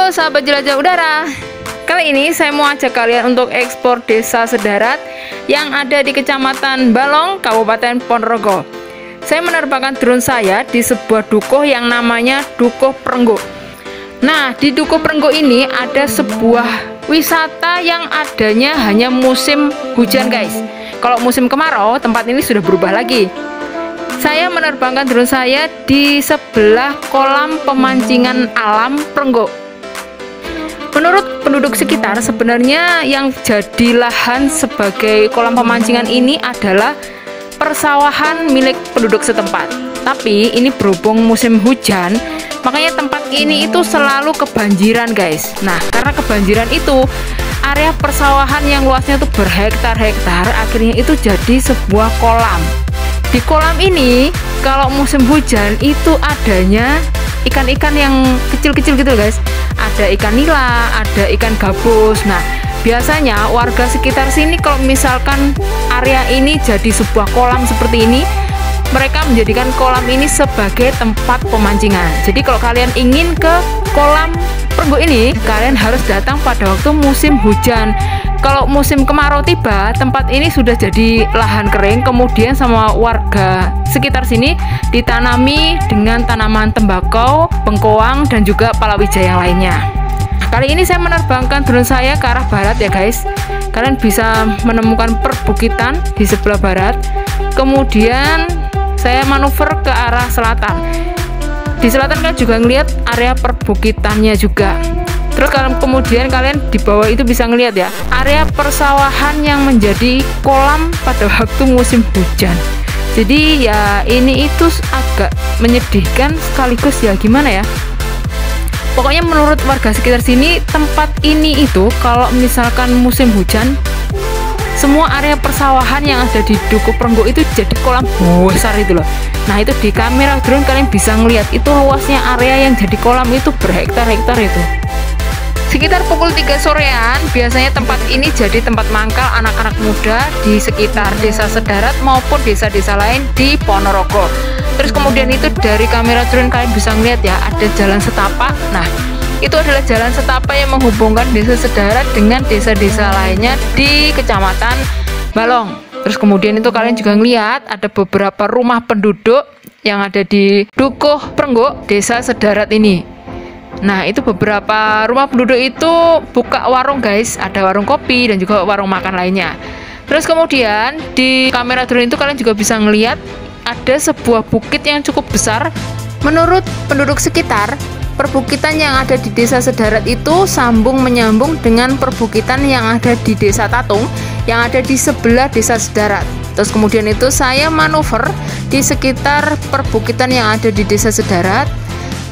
Halo sahabat jelajah udara. Kali ini saya mau ajak kalian untuk eksplor desa Sedarat yang ada di Kecamatan Balong, Kabupaten Ponorogo. Saya menerbangkan drone saya di sebuah dukuh yang namanya Dukuh Prenggo. Nah, di Dukuh Prenggo ini ada sebuah wisata yang adanya hanya musim hujan, guys. Kalau musim kemarau, tempat ini sudah berubah lagi. Saya menerbangkan drone saya di sebelah kolam pemancingan alam Prenggo. Menurut penduduk sekitar, sebenarnya yang jadi lahan sebagai kolam pemancingan ini adalah persawahan milik penduduk setempat. Tapi ini berhubung musim hujan, makanya tempat ini itu selalu kebanjiran, guys. Nah, karena kebanjiran itu, area persawahan yang luasnya itu berhektar-hektar, akhirnya itu jadi sebuah kolam. Di kolam ini, kalau musim hujan itu adanya ikan-ikan yang kecil-kecil gitu, guys. Ada ikan nila, ada ikan gabus. Nah, biasanya warga sekitar sini kalau misalkan area ini jadi sebuah kolam seperti ini, mereka menjadikan kolam ini sebagai tempat pemancingan. Jadi kalau kalian ingin ke kolam Prenggo ini, kalian harus datang pada waktu musim hujan. Kalau musim kemarau tiba, tempat ini sudah jadi lahan kering, kemudian sama warga sekitar sini ditanami dengan tanaman tembakau, bengkoang, dan juga palawija yang lainnya. Kali ini saya menerbangkan drone saya ke arah barat ya, guys. Kalian bisa menemukan perbukitan di sebelah barat. Kemudian saya manuver ke arah selatan. Di selatan kalian juga ngelihat area perbukitannya juga. Terus kemudian kalian di bawah itu bisa ngelihat ya, area persawahan yang menjadi kolam pada waktu musim hujan. Jadi ya ini itu agak menyedihkan sekaligus ya gimana ya. Pokoknya menurut warga sekitar sini, tempat ini itu kalau misalkan musim hujan, semua area persawahan yang ada di Dukuh Prenggo itu jadi kolam besar itu loh. Nah, itu di kamera drone kalian bisa ngelihat itu luasnya area yang jadi kolam itu berhektar-hektar itu. Sekitar pukul 3 sorean biasanya tempat ini jadi tempat mangkal anak-anak muda di sekitar desa Sedarat maupun desa-desa lain di Ponorogo. Terus kemudian itu dari kamera drone kalian bisa ngeliat ya, ada jalan setapak. Nah, itu adalah jalan setapak yang menghubungkan desa Sedarat dengan desa-desa lainnya di Kecamatan Balong. Terus kemudian itu kalian juga ngeliat ada beberapa rumah penduduk yang ada di Dukuh Prenggo, desa Sedarat ini. Nah, itu beberapa rumah penduduk itu buka warung, guys. Ada warung kopi dan juga warung makan lainnya. Terus kemudian di kamera drone itu kalian juga bisa ngeliat ada sebuah bukit yang cukup besar. Menurut penduduk sekitar, perbukitan yang ada di desa Sedarat itu sambung menyambung dengan perbukitan yang ada di desa Tatung yang ada di sebelah desa Sedarat. Terus kemudian itu saya manuver di sekitar perbukitan yang ada di desa Sedarat.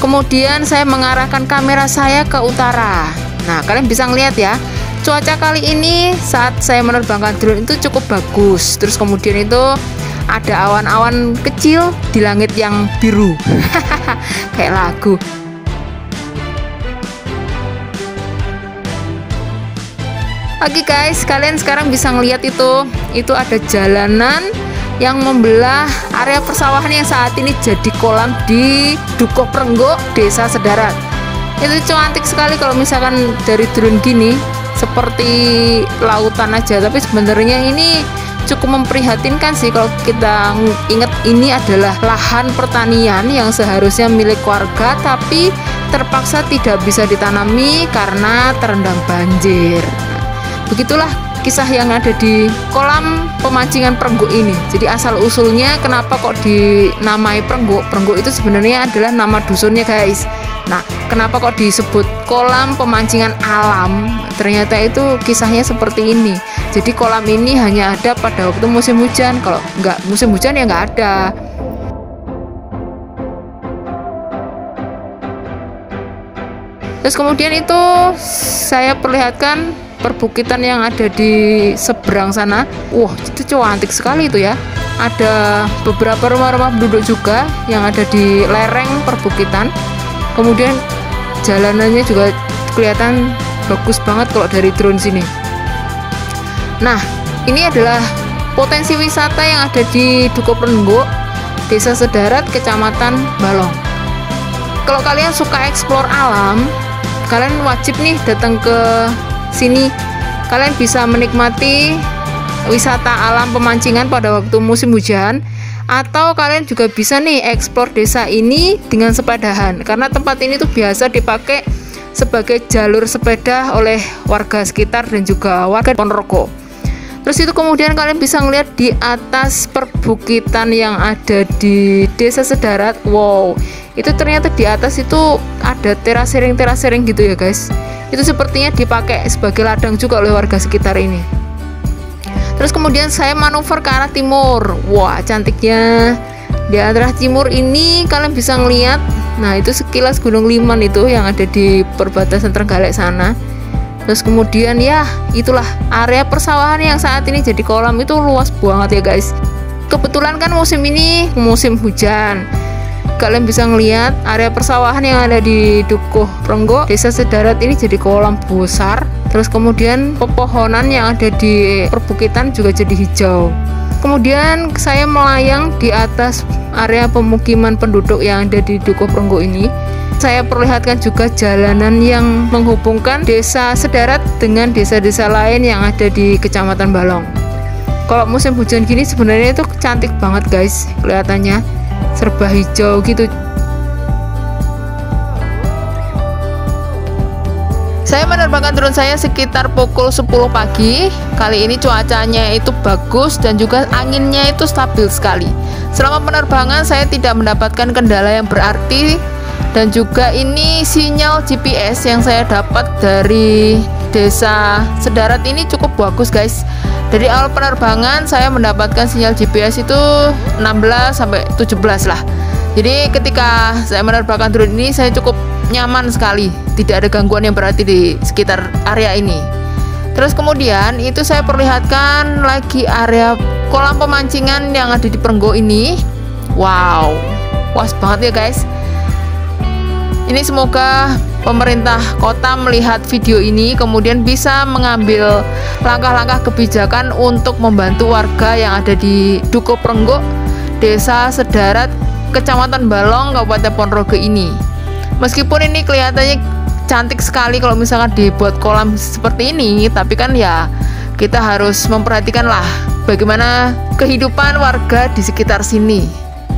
Kemudian saya mengarahkan kamera saya ke utara. Nah, kalian bisa ngeliat ya, cuaca kali ini saat saya menerbangkan drone itu cukup bagus. Terus kemudian itu ada awan-awan kecil di langit yang biru. Kayak lagu. Oke guys, kalian sekarang bisa ngeliat itu ada jalanan yang membelah area persawahan yang saat ini jadi kolam di Dukuh Prenggo, desa Sedarat. Itu cantik sekali kalau misalkan dari drone gini, seperti lautan aja. Tapi sebenarnya ini cukup memprihatinkan sih kalau kita ingat ini adalah lahan pertanian yang seharusnya milik warga, tapi terpaksa tidak bisa ditanami karena terendam banjir. Begitulah kisah yang ada di kolam pemancingan Prenggo ini. Jadi asal usulnya kenapa kok dinamai Prenggo? Prenggo itu sebenarnya adalah nama dusunnya, guys. Nah, kenapa kok disebut kolam pemancingan alam? Ternyata itu kisahnya seperti ini. Jadi kolam ini hanya ada pada waktu musim hujan. Kalau nggak musim hujan ya nggak ada. Terus kemudian itu saya perlihatkan perbukitan yang ada di seberang sana. Wah, itu cantik sekali itu ya. Ada beberapa rumah-rumah penduduk juga yang ada di lereng perbukitan. Kemudian jalanannya juga kelihatan bagus banget kalau dari drone sini. Nah, ini adalah potensi wisata yang ada di Dukuh Prenggo, desa Sedarat, Kecamatan Balong. Kalau kalian suka eksplor alam, kalian wajib nih datang ke sini. Kalian bisa menikmati wisata alam pemancingan pada waktu musim hujan, atau kalian juga bisa nih eksplor desa ini dengan sepedahan, karena tempat ini tuh biasa dipakai sebagai jalur sepeda oleh warga sekitar dan juga warga Ponorogo. Terus itu kemudian kalian bisa ngeliat di atas perbukitan yang ada di Desa Sedarat. Wow, itu ternyata di atas itu ada terasering gitu ya guys. Itu sepertinya dipakai sebagai ladang juga oleh warga sekitar ini. Terus kemudian saya manuver ke arah timur. Wah, cantiknya. Di arah timur ini kalian bisa ngeliat, nah itu sekilas Gunung Liman itu yang ada di perbatasan Trenggalek sana. Terus kemudian ya itulah area persawahan yang saat ini jadi kolam, itu luas banget ya guys. Kebetulan kan musim ini musim hujan. Kalian bisa ngelihat area persawahan yang ada di Dukuh Prenggo, Desa Sedarat ini jadi kolam besar. Terus kemudian pepohonan yang ada di perbukitan juga jadi hijau. Kemudian saya melayang di atas area pemukiman penduduk yang ada di Dukuh Prenggo ini. Saya perlihatkan juga jalanan yang menghubungkan Desa Sedarat dengan desa-desa lain yang ada di Kecamatan Balong. Kalau musim hujan gini sebenarnya itu cantik banget guys, kelihatannya serba hijau gitu. Saya menerbangkan drone saya sekitar pukul 10 pagi. Kali ini cuacanya itu bagus dan juga anginnya itu stabil sekali. Selama penerbangan saya tidak mendapatkan kendala yang berarti. Dan juga ini sinyal GPS yang saya dapat dari Desa Sedarat ini cukup bagus guys. Dari awal penerbangan saya mendapatkan sinyal GPS itu 16 sampai 17 lah. Jadi ketika saya menerbangkan drone ini saya cukup nyaman sekali, tidak ada gangguan yang berarti di sekitar area ini. Terus kemudian itu saya perlihatkan lagi area kolam pemancingan yang ada di Prenggo ini. Wow, puas banget ya guys. Ini semoga pemerintah kota melihat video ini kemudian bisa mengambil langkah-langkah kebijakan untuk membantu warga yang ada di Dukuh Prenggo, Desa Sedarat, Kecamatan Balong, Kabupaten Ponorogo ini. Meskipun ini kelihatannya cantik sekali kalau misalkan dibuat kolam seperti ini, tapi kan ya kita harus memperhatikan lah bagaimana kehidupan warga di sekitar sini.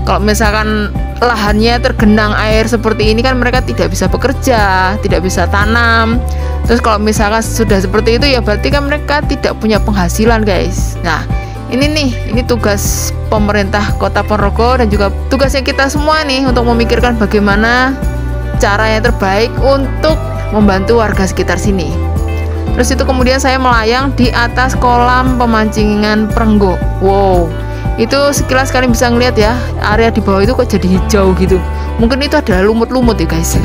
Kalau misalkan lahannya tergenang air seperti ini kan mereka tidak bisa bekerja, tidak bisa tanam. Terus kalau misalkan sudah seperti itu ya berarti kan mereka tidak punya penghasilan guys. Nah ini tugas pemerintah Kota Ponorogo dan juga tugasnya kita semua nih untuk memikirkan bagaimana cara yang terbaik untuk membantu warga sekitar sini. Terus itu kemudian saya melayang di atas kolam pemancingan Prenggo. Wow, itu sekilas kalian bisa ngeliat ya, area di bawah itu kok jadi hijau gitu. Mungkin itu adalah lumut-lumut ya guys.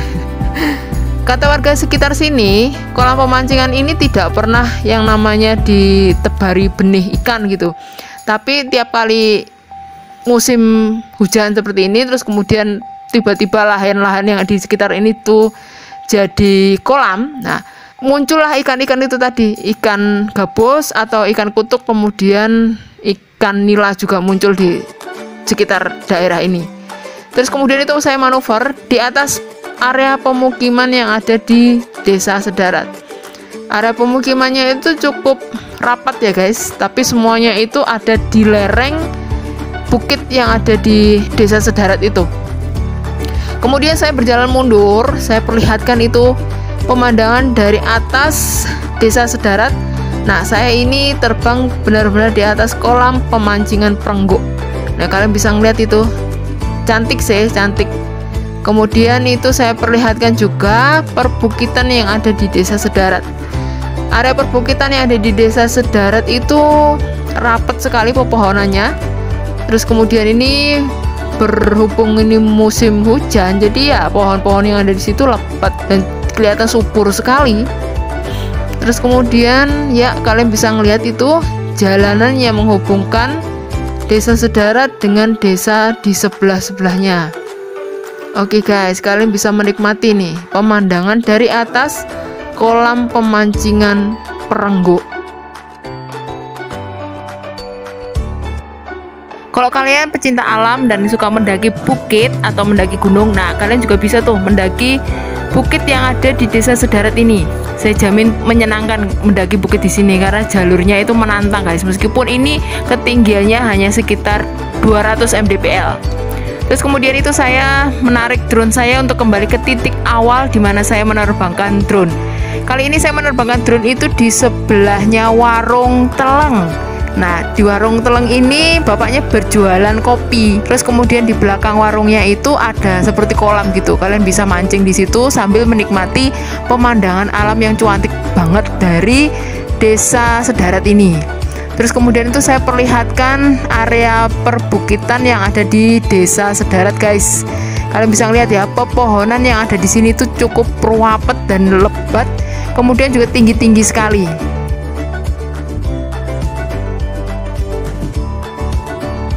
Kata warga sekitar sini, kolam pemancingan ini tidak pernah yang namanya ditebari benih ikan gitu. Tapi tiap kali musim hujan seperti ini, terus kemudian tiba-tiba lahan-lahan yang di sekitar ini tuh jadi kolam. Nah, muncullah ikan-ikan itu tadi, ikan gabus atau ikan kutuk, kemudian ikan nila juga muncul di sekitar daerah ini. Terus kemudian itu saya manuver di atas area pemukiman yang ada di Desa Sedarat. Area pemukimannya itu cukup rapat ya guys, tapi semuanya itu ada di lereng bukit yang ada di Desa Sedarat itu. Kemudian saya berjalan mundur, saya perlihatkan itu pemandangan dari atas Desa Sedarat. Nah, saya ini terbang benar-benar di atas kolam pemancingan Prenggo. Nah, kalian bisa ngeliat itu. Cantik sih, cantik. Kemudian itu saya perlihatkan juga perbukitan yang ada di Desa Sedarat. Area perbukitan yang ada di Desa Sedarat itu rapat sekali pepohonannya. Terus kemudian ini berhubung ini musim hujan, jadi ya pohon-pohon yang ada di situ lebat dan kelihatan subur sekali. Terus kemudian ya kalian bisa ngelihat itu jalanan yang menghubungkan Desa Sedarat dengan desa di sebelah-sebelahnya. Oke guys, kalian bisa menikmati nih pemandangan dari atas kolam pemancingan Prenggo. Kalau kalian pecinta alam dan suka mendaki bukit atau mendaki gunung, nah kalian juga bisa tuh mendaki bukit yang ada di Desa Sedarat ini. Saya jamin menyenangkan mendaki bukit di sini karena jalurnya itu menantang guys. Meskipun ini ketinggiannya hanya sekitar 200 mdpl. Terus kemudian itu saya menarik drone saya untuk kembali ke titik awal di mana saya menerbangkan drone. Kali ini saya menerbangkan drone itu di sebelahnya warung Teleng. Nah, di warung Teleng ini bapaknya berjualan kopi. Terus kemudian di belakang warungnya itu ada seperti kolam gitu. Kalian bisa mancing di situ sambil menikmati pemandangan alam yang cantik banget dari Desa Sedarat ini. Terus kemudian itu saya perlihatkan area perbukitan yang ada di Desa Sedarat, guys. Kalian bisa lihat ya, pepohonan yang ada di sini tuh cukup ruwet dan lebat. Kemudian juga tinggi-tinggi sekali.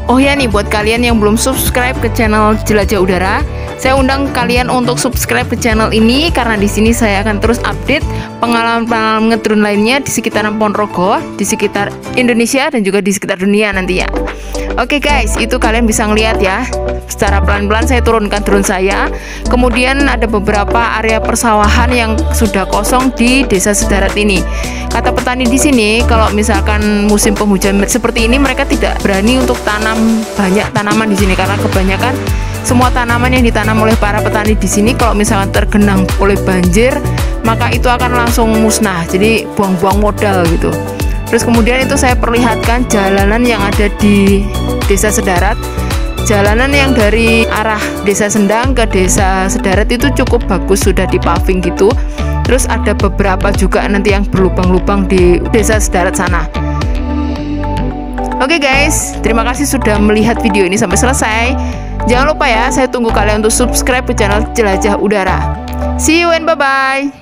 Oh ya nih, buat kalian yang belum subscribe ke channel Jelajah Udara, saya undang kalian untuk subscribe ke channel ini karena di sini saya akan terus update pengalaman ngedrone lainnya di sekitaran Ponorogo, di sekitar Indonesia dan juga di sekitar dunia nantinya. Oke guys, itu kalian bisa ngeliat ya. Secara pelan-pelan saya turunkan drone saya. Kemudian ada beberapa area persawahan yang sudah kosong di Desa Sedarat ini. Kata petani di sini, kalau misalkan musim penghujan seperti ini, mereka tidak berani untuk tanam banyak tanaman di sini karena kebanyakan semua tanaman yang ditanam oleh para petani di sini kalau misalkan tergenang oleh banjir, maka itu akan langsung musnah. Jadi buang-buang modal gitu. Terus kemudian itu saya perlihatkan jalanan yang ada di Desa Sedarat. Jalanan yang dari arah Desa Sendang ke Desa Sedarat itu cukup bagus, sudah dipaving gitu. Terus ada beberapa juga nanti yang berlubang-lubang di Desa Sedarat sana. Oke guys, terima kasih sudah melihat video ini sampai selesai. Jangan lupa ya, saya tunggu kalian untuk subscribe ke channel Jelajah Udara. See you and bye-bye.